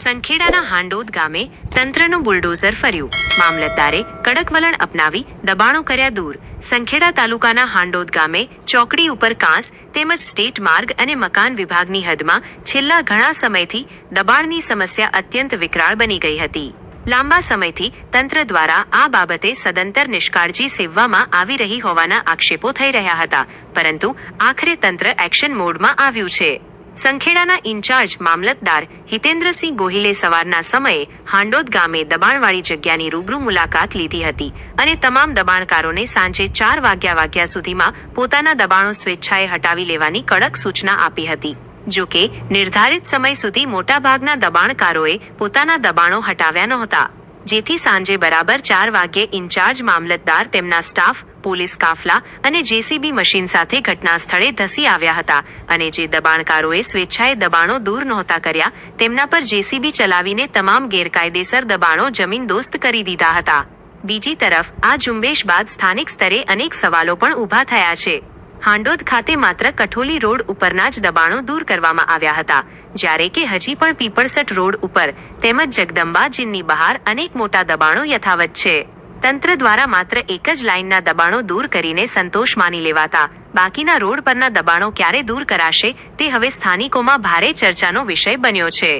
સંખેડાના હાંડોદ ગામે તંત્રનું બુલડોઝર ફર્યું. મામલતદારે કડક વલણ અપનાવી દબાણો કર્યા દૂર. સંખેડા તાલુકાના હાંડોદ ગામે ચોકડી ઉપર કાંસ તેમજ સ્ટેટ માર્ગ અને મકાન વિભાગની હદમાં છેલ્લા ઘણા સમયથી દબાણની સમસ્યા અત્યંત વિકરાળ બની ગઈ હતી. લાંબા સમયથી તંત્ર દ્વારા આ બાબતે સદંતર નિષ્કાળજી સેવવામાં આવી રહી હોવાના આક્ષેપો થઈ રહ્યા હતા, પરંતુ આખરે તંત્ર એક્શન મોડમાં આવ્યું છે. સંખેડાના ઇન્ચાર્જ મામલતદાર હિતેન્દ્રસિંહ ગોહિલે સવારના સમયે હાંડોદ ગામે દબાણવાળી જગ્યાની રૂબરૂ મુલાકાત લીધી હતી અને તમામ દબાણકારોને સાંજે 4 વાગ્યા સુધીમાં પોતાના દબાણો સ્વેચ્છાએ હટાવી લેવાની કડક સૂચના આપી હતી. જો કે નિર્ધારિત સમય સુધી મોટાભાગના દબાણકારોએ પોતાના દબાણો હટાવ્યા નહોતા, જેથી સાંજે બરાબર 4 વાગ્યે ઇન્ચાર્જ મામલતદાર તેમના સ્ટાફ, પોલીસ કાફલા અને જેસીબી મશીન સાથે ઘટના સ્થળે ધસી આવ્યા હતા અને જે દબાણકારોએ સ્વેચ્છાએ દબાણો દૂર નહોતા કર્યા તેમના પર જેસીબી ચલાવીને તમામ ગેરકાયદેસર દબાણો જમીનદોસ્ત કરી દીધા હતા. બીજી તરફ આ ઝુંબેશ બાદ સ્થાનિક સ્તરે અનેક સવાલો પણ ઊભા થયા છે. હાંડોદ ખાતે માત્ર કઠોલી રોડ ઉપરના જ દબાણો દૂર કરવામાં આવ્યા હતા, જ્યારે કે હજી પણ પીપળસટ રોડ ઉપર તેમજ જગદંબા જીનની બહાર અનેક મોટા દબાણો યથાવત છે. તંત્ર દ્વારા માત્ર એક જ લાઇનના દબાણો દૂર કરીને સંતોષ માની લેવાતા બાકીના રોડ પરના દબાણો ક્યારે દૂર કરાશે તે હવે સ્થાનિકોમાં ભારે ચર્ચાનો વિષય બન્યો છે.